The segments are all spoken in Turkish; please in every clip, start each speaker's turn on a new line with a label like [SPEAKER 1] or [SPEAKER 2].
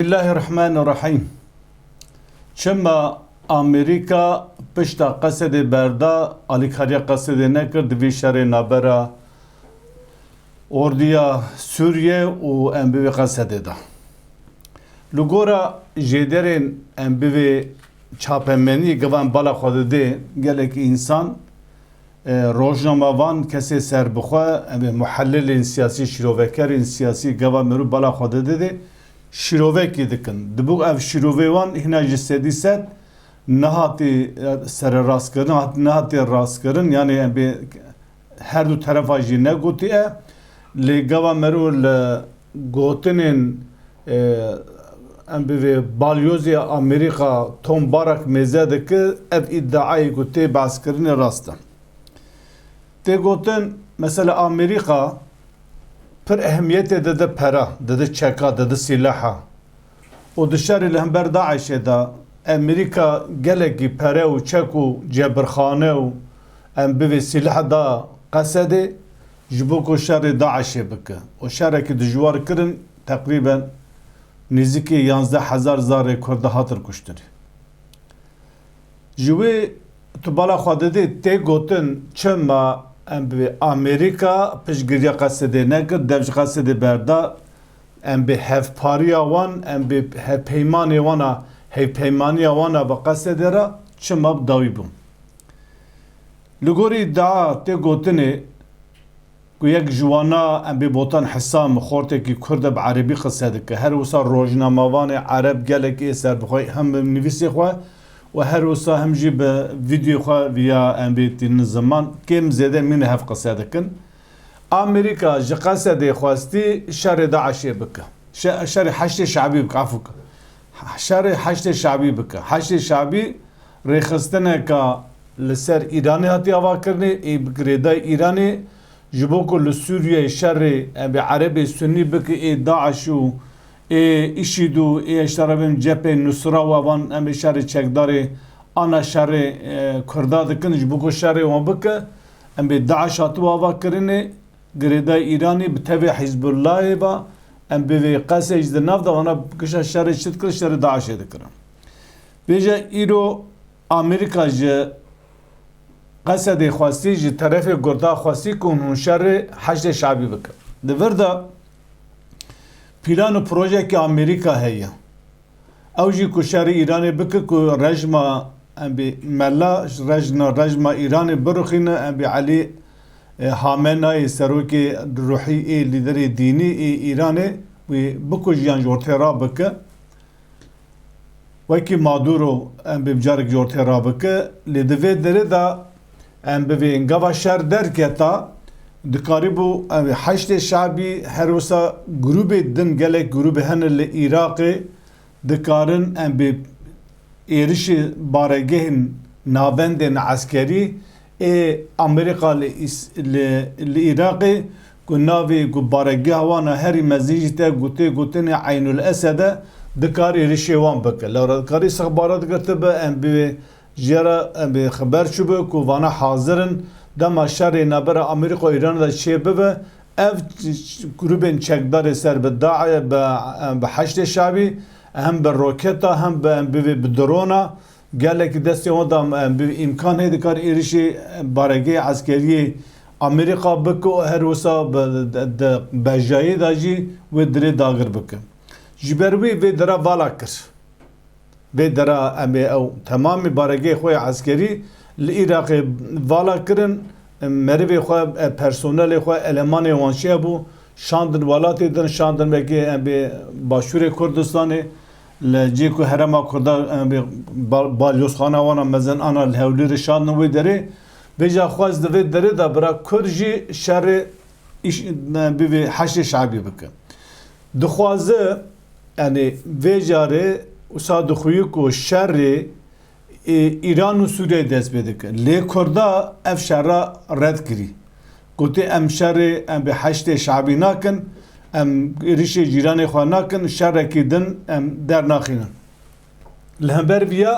[SPEAKER 1] Bismillahirrahmanirrahim. Çima Amerika pişta qasede berda alikariya qasede nekir divî şerê nabera orduya Suriye û em bivê qasede da. Li gora jêderên em bivê çapemenî givan bala xwe didê gelekî însan rojnamavan kesê serbixwe em ê muhellilên siyasî şîrovekerên siyasî geva mirov bala xwe didê şîrovekî dikin. Dibû ev şîrovê wan hîna ji sedî sed nehatî serrastkirin, nehatî rastkirin, yani em bê her du terefa jî negotiye lê geva mirov li gotinên em bivê balyozê Amerîka tombarak mêze dike ev îddiayê ku tê behskirinê rast e. Tê gotin mesela Amerîka pir ehemmiyetê dide pera, dide çeka, dide silaha. O di şerê li hember Daişê da Amerîka gelekî pere û çek û cebirxane û em bivê silah da qesedê ji bo ku şerê Daişê bike. O şerekî dijwar kirin teqrîben nêzîkî 11,000 zarê Kurd hatin kuştin. Ji wê tu bala xwe didî tê gotin çima em bi Amerika piştgiriya qesedê nekir, dev ji qesedê berda em bi hevpariya wan, em bi hevpeymanê wan a hevpeymaniya wan a bi qesedê re çima dawî bûn. Li gorî iddia tê gotinê ku yek ji wana em bê botan Hesam xortekî Kurd e bi erebî qise dike. Her wisa rojnamavanê Ereb gelekî serbixwe hem bi nivîsê xwe و هر وسا هم جی به ویدیو خواه ویا ام بی تین زمان کم زیده من هف قصه دکن امریکا جی قصه خواستی شر داعشی بکه شر حشد شعبی بکه عفو که شر حشد شعبی بکه حشد شعبی ریخستنه که لسر ایرانی هاتی آوا کرنه ای بگریده ایرانی جبو که لسوریه شر ام بی عربی سنی بکه ای داعشو işidu iştarabim cephe nusra ve van em şerri çekdarı ana şerri Kurda dikin bu şerri ve bike em bi Daesh atu ava kirine greda İrani bi tevi Hizbullah ba em bi qasej de nav da ona kışa şerri çıtkır şerri Daesh dikir. Beje iro Amerika je qasede xwasti ji tarafê Kurda xwasti ku şerri haşd şabi bike. Devirda پلان و پروژه که امریکا هیا اوجی کو شهر ایران بک کو رجما ام بی ملا رجما ایران برخینه ام بی علی خامنه‌ای سروک روحی لیدر دینی ایران و بکو جیان جورترا بک و کی مادورو ام بی بجارک جورترا بک لیدوی دره دا ام بی انگوا شهر درکتا دکاریبو حشد شعبی هر وسا گروه دن گلک گروه هن لعراق دکارن ام به ایرش بارگهن نابندن عسکری امریکا لعراق گناوی گو بارگه وانا هری مزیجته گوتن عین الاسد دکار ایرشی وان بکه لورا کاری استخبارات گرته ام به جرا ام به خبر شبه کو وانا حاضرن دما شر نبر امریکا ایران دا چه به اف گروبن چکدار سر به داعی به حشد شعبی هم به روکتا هم به درونا گله که دستی اون دام به امکان هست کار ایرشی بارگی عسکری امریکا بکو هر وسا به جایی داجی و دری داغر بکه جبروی و درا والا کر و درا امی او تمام بارگی خوی عسکری لعراق والا کرن مروی خواه پرسونل خواه علمان وانشیه بو شاندن والاتی دن شاندن بکی باشور کردستانی لجی که هرما کرده بالیوزخانه وانا مزن آنا الهولیر شاندن وی داره بیجا خواست دوی داره دا برا کرجی شر بیوی حشد شعبی بکن دخوازه یعنی وی جاره اصلا دخویی که شر ایران و سوریه دست بده که لی کرده اف شهره رد کری گوته ام شهر ام به حشد شعبی نکن ام ریش جیران خواه نکن شهره که دن ام در ناخینن لهمبر بیا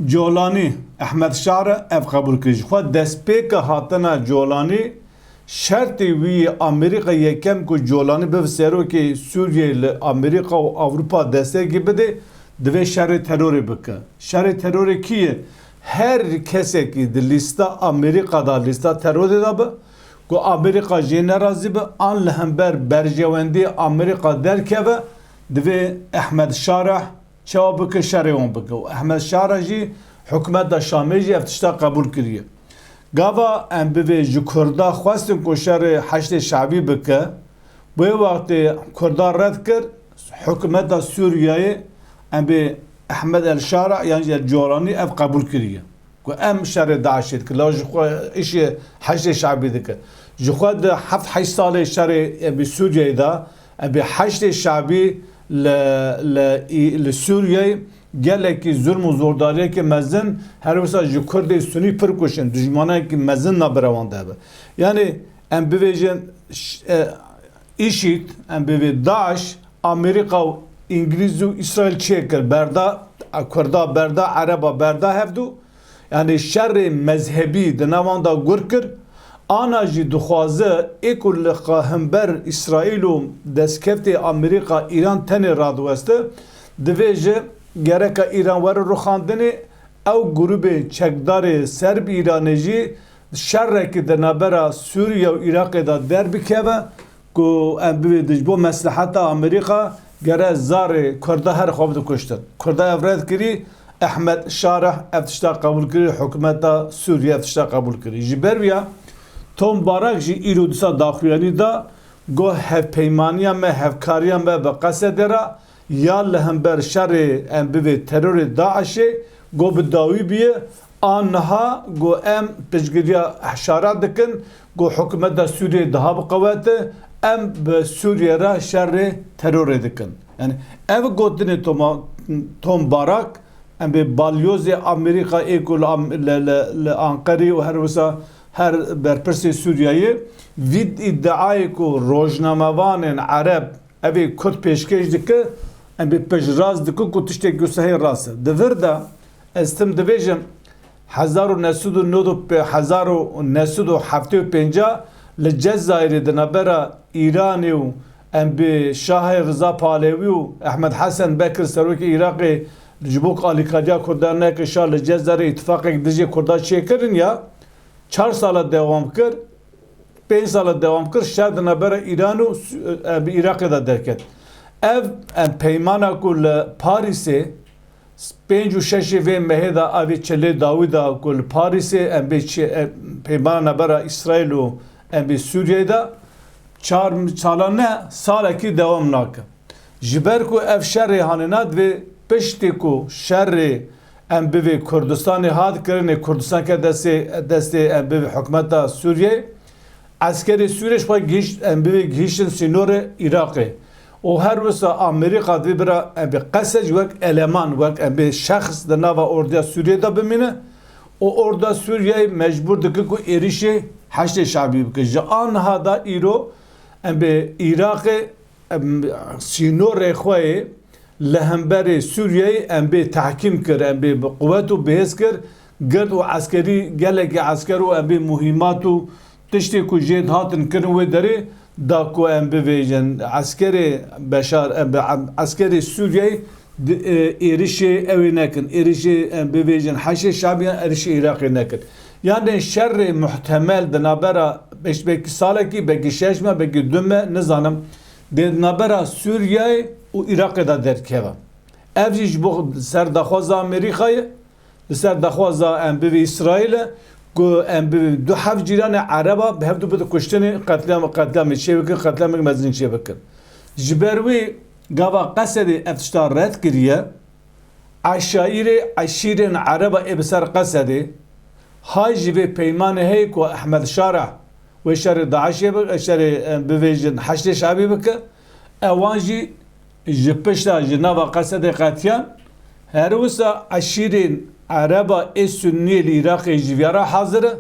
[SPEAKER 1] جولانی احمد شعر اف قبول کریش خواه دست پیک هاتنا جولانی şerti wî Amerika yekem ku colanî biv serokê Sûriye li Amerika û Avrupa destekî bide divê şerê terorê bike. Şerê terorê kî ye? Her kesekî di lîsta Amerika'da lîsta terorê da be ku Amerika jê nerazî be an li hember berjewendî Amerika derkeve divê Ehmed Şareh çawa bike şerê wan bike û Ehmed Şareh jî hikûmeta Şamê jî ev tişta qebûl kiriye. Gava em bivê ji Kurda xwestin ku şerê heştê şabî bike wê wextê Kurda red kir hikûmeta Sûriyeyê em bê Ehmed El Şareh yan El Coranî ev qebûl kiriye ku em şerê Daişê dikir la ji xwe îşê heştê şabî dike ji xwe di heft heşt salê şerê em bê Sûriyeyê da em bê heştê şabî li Sûriyeyê gelekî zulm û zordariyekê mezin her wisa ji Kurdê Sunî pir kuşin dijmanekî mezin nabirewan de be. Yani em bivêjin îşîd em bivê Daeş Amerîka û İngiliz û İsrail çê kir berda Kurda berda Ereba berda hevdû yani şerê mezhebî di navan da gur kir ana jî dixwaze êku li hember İsraîl û destkeftê Amerîka İran tenê radiweste divê ji gereka İran were rûxandinê ew grûpê çekdarê Serb İranê jî şerrekî di navbera Sûriye û Iraqê da derbikeve ku em bivê ji bo mesliheta Amerîka gere zarê Kurda her xwe dikuştin. Kurda ev red kirî Ehmed Şareh ev tişta qebûl kirî hikûmeta Sûriye ev tişta qebûl kirî. Ji ber wî Tom Barak jî îro dîsa daxuyanî da got hevpeymaniya me hevkariya me bi qesedê ra ya li hember şerê em bivê terorê Daişê got bi dawî biye aniha got em piştgiriya hişaret dikin got hikûmeta Sûriyê daha biqewete em bi Sûriye re şerê terorê dikin. Yani ev gotinê Tom Barak em bê balyozê Amerîka êku li Anqerê û her wisa her berpirsê Sûriyeyê vî îddiayê ku rojnamevanên Ereb evê Kurd pêşkêş dike em bê pejrast dikin ku tiştek gusehê rast e. Di vir de ez tim dibêjim 1975 li Cezayirê di navbera Îranê û em bê Şahê Riza Palewî û Ehmed Hesen Bekir serokê Iraqê ji bo alîkariya Kurdan neke şah li Cezayirê îtifaqek dijî Kurda çêkirin ya 4 sala devam kir 5 sala devam kir şer di navbera İran û Iraqê da derket. Ev em peymana ku li Parîsê 5 û 6 vê mehê da avê çelê dawî da ku li Parîsê em bê peymana navbera İsraîl û em bê Sûriyeyê da 4 salan ne salekî devam nake. Ji ber ku ev şerê hanîna divê piştî ku şerê em bivê Kurdistanê hat kirinê Kurdistan ke destê em bivê hikûmeta Sûriyê askerê Sûriye xwe gihîşt em bivê gihîştin sînorê Iraqê û her wisa Amerîka divê bira em bê qesej wek eleman wek em bê şexs di nava orduya Sûriyê da bimîne û orduya Sûriyeyê mecbûr dike ku êrişê heştê şabî bike. Ji aniha da îro em bê Iraqê sînorê xwe li hemberê Sûriyeyê em bê tehkîm kir em bê bi quvvet û bihêz kir gird û eskerî gelekî esker û em bê muhîmat û tiştê ku jê hatin kirin wê derê da ku em bivêjin eskerê beşar eskerê Sûriyeyê êrişê evê nekin êrişê em bivêjin heşê şabiyan êrişê Iraqê nekin. Yani şerê muhtemel di navbera belkî salekî belkî 6 me belkî 2 me nizanim di navbera Sûriyeyê û Iraqê da derkeve. Ev jî ji bo ser daxwaza Amerîkayê li ser daxwaza em bivê İsraîlê ku em bi du hev cîranê Ereba bi hev du bi kuştinê qetlamê çê bikin qetlamek mezin çê bikin. Ji ber wê gava Qesedê ev tişta red kiriye eşîrên Ereba ê bi ser Qesedê hay ji vê peymanê heye ku Ehmed Şareh wê şerê Daişê şerê bivêjin heştê şabî bike ewan jî ji pişta ji nava Qesedê qetiyan her wisa eşîrên Ereba ê Sunniyê li Iraqê ji vêra hazir e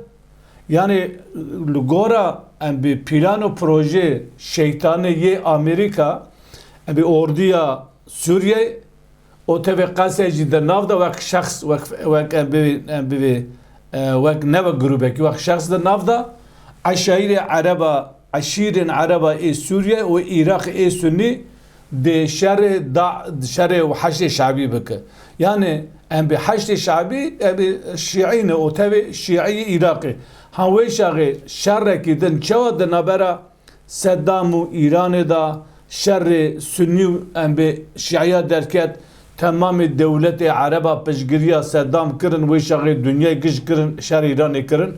[SPEAKER 1] yani li gora em bi plan û proje şeytanê yê Amerîka em bê orduya Sûriye o tevê Qesê jî di nav da wek şexs wek em bivê wek neva grûpekî wek şexs di nav da عشير عربة إيه سوريا وإيراق إيه سني دي شر وحشد شعبي بك يعني ام بحشد شعبي شيعين او تبع شيعي عراقي هاوي شاغي شر كيدن چوا دنابرا صدام و ایران دا شر سنی ام به شیعه درکت تمام دولت عربا پشگیریا صدام کرن و شاغي دنیا گش کرن شر ایران کرن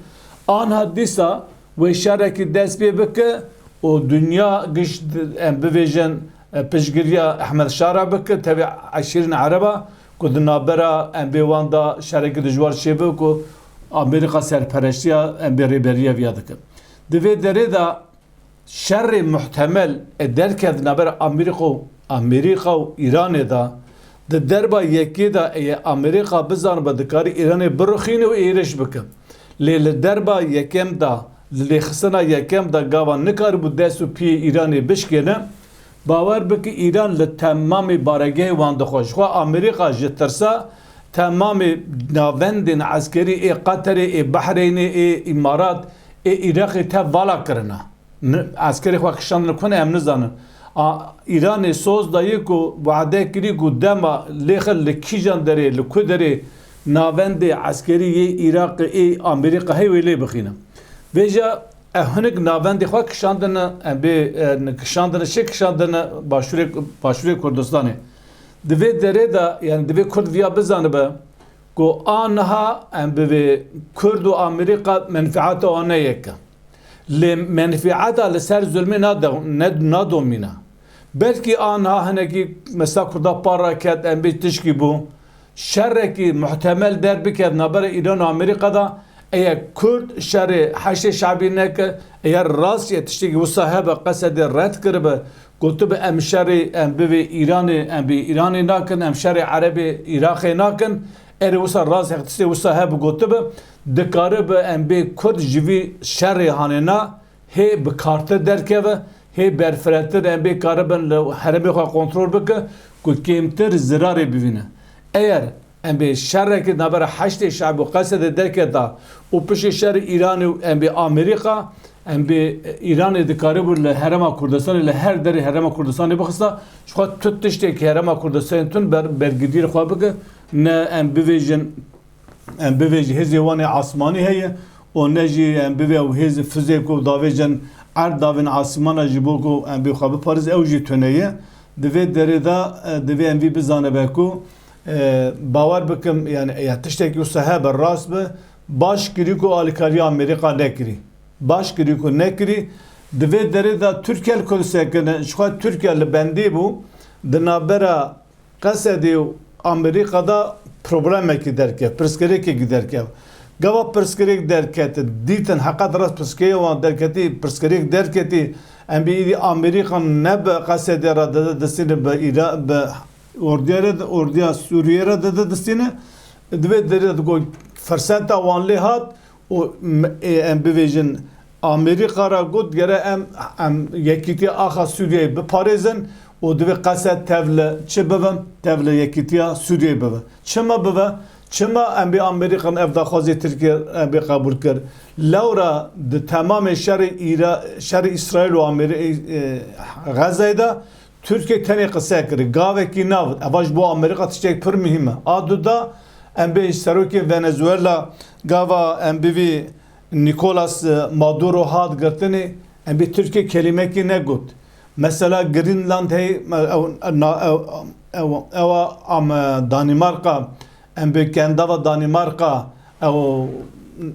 [SPEAKER 1] آنها دیسا و شر کی دست پی بک و دنیا گش ام بویژن پشگیریا احمد شارع بک تبع عشرين عربا کدنا برا ام بی واندا شرک دجوار شبه کو امریکا سرپرستیا ام بی ریبریا ویادک دوی دره دا شر محتمل درکد نبر امریکا و ایران دا دربا یکی دا امریکا بزن بدکاری ایران برخین و ایرش بکم لیل دربا یکم دا لیخسنا یکم دا گاوان نکار بود دستو پی ایران بشکنه باور بکی ایران لتمام بارگه وانده خوش خواه امریکا جترسا تمام ناوندن عسکری ای قطر ای بحرین ای امارات ای عراق تا والا کرنا عسکری خواه کشاندن کنه هم نزانن ایران سوز دایی کو وعده کری کو دما لیخل لکیجان داره لکو داره ناوند عسکری ای عراق ای امریکا هی ویلی بخینم ویجا هنگ ناوندی خواه کشاندن به کشاندن شک کشاندن باشوری کردستانه دوی دره دا یعنی دوی کرد ویا بزنه به کو آنها به کرد و امریکا منفعات آنه یکه لمنفعات لسر ظلمی ندومینا بلکه آنها هنگی مثلا کرده پارا کد به تشکی بو شرکی محتمل در بکد نبر ایران و امریکا دا اگر کرد شر حشد شعبی نکه اگر راست تشتگی و صاحب قصد رد کرده گوتب ام شر ام به ایران ناکن ام شر عرب عراق ناکن ار وسا راز هختسته وسا هب گوتب دکاره به ام به کرد جوی شر هاننا هی بکارت درکه هی برفرتر ام به کاربن حرم خو کنترل بک کو کمتر zarar ببینه اگر ام به شر که نبر حشد شعب و قصد درکه دا و پش شر ایران و ام به امریکا ام به ایران دکاره بر لحرم کردستان لهر در حرم کردستان بخسته شو تتشته که حرم کردستان تون برگدیر خواه بگه نه ام بویج هزیوان عاصمانی هیه و نجی ام بویج و هز فزیک و داویجن ار داوین عاصمان جبو کو ام بی خواه پارز اوجی تونیه دوی دره دا دوی ام بی بزانه بکو باور بکم یعنی تشته که صحاب راست به باش کری کو آلیکاری امریکا نکری باش کری کو نکری دوی دره دا ترکیه کلسه کنه شخواه ترکیه لبندی بو دنابرا قصدی و امریکا دا probleme ki derke, perskere ki giderke. Gava perskere derketi, diten hakat rast perskere van derketi, perskere derketi. Em bir Amerikan ne be kasedera da destine be İran be orduya Suriye'ye da destine. Dve dere de go fırsata vanli hat o em bevejin Amerika'ra god gere em yekiti axa Suriye'ye be Paris'in o dve kased tevle çe bevem tevle yekitiya Suriye beve. Çema beve çema em bir Amerikan evda xazi Türkiye em bir kabul kir. Laura de tamam şer İsrail ve Amerika Gazze'da Türkiye tane kısa kir. Gaveki nav. Avaş bu Amerika tiştek pır mühime. Adı da em bir Saruki Venezuela gava em bir Nicolas Maduro had gırtını em bir Türkiye kelime ki ne gut. Mesela Greenland hey am Danimarka em bir Kendava Danimarka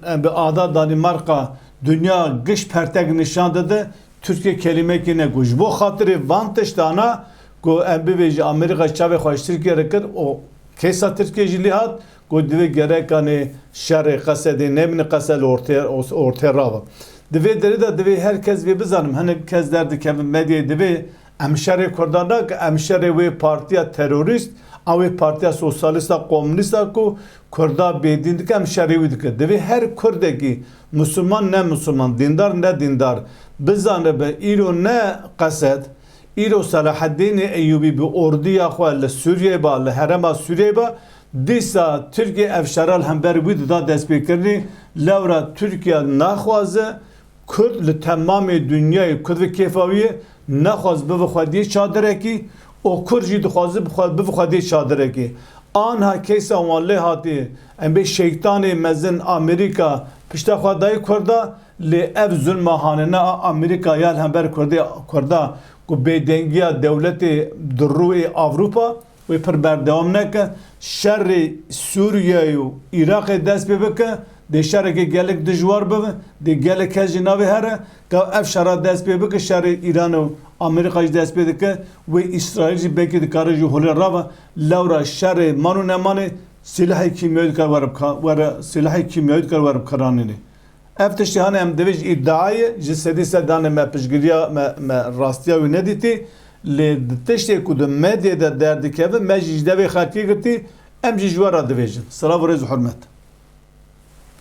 [SPEAKER 1] em bir ada Danimarka dünya gış pertek nişandadı Türkiye kelime ki ne guş. Bu hatırı vantıştana go em bir Amerika çave xoş Türkiye rekir o kesa Türkiye jilihat go dive gerek hani şer qasedi nemni qasel ortaya rava. Dive deri de dive herkes ve bizanım hani kez derdi ki medya dive emşere Kurdana emşere ve partiya terörist ve partiya sosyalista komünista ko Kurda bedindik emşere ve dik dive her Kurdaki Müslüman ne Müslüman dindar ne dindar bizanı be ilo ne qased ilo Salahaddin Eyyubi bi orduya xwal Suriye ba le herema Suriye ba disa Türkiye efşaral hember bud da despekirni levra Türkiye naxwaze Kurd li temamê dünyayê Kurd ve kêfawiyê nexwaz bibe xwediyê çadirekî û Kurd jî dixwaze bibe xwediyê çadirekî. Anha kêsa wan lê hatiye em bê şeytanê mezin Amerîka pişta xwedayê Kurda lê ev zulma hanene a Amerîka ya hember Kurda ku bêdengiya dewletê di rûyê Avrupa wê pir berdewam neke şerê Sûriyeyê û Iraqê dest pê bike dê şerekê gelek dijwar bibe dê gelek kes jî navê here ka ev şera dest pê bike şerê İran û Amerîka jî dest pê dike wê İsraîl jî belkî dikare jî holê rave lewra şerê man û nemanê silahê kîmyayî dikare silahê kîmyayî dikare weribkiranînê. Ev tiştî hene em divê ji îddiayê ji sedî sed danê me piştgiriya me rastiya wî nedîtî lê tiştê ku di medyê de derdikeve me jî ji devê xelkê girtî em jî ji we re dibêjin. Silav û rêz û hurmet.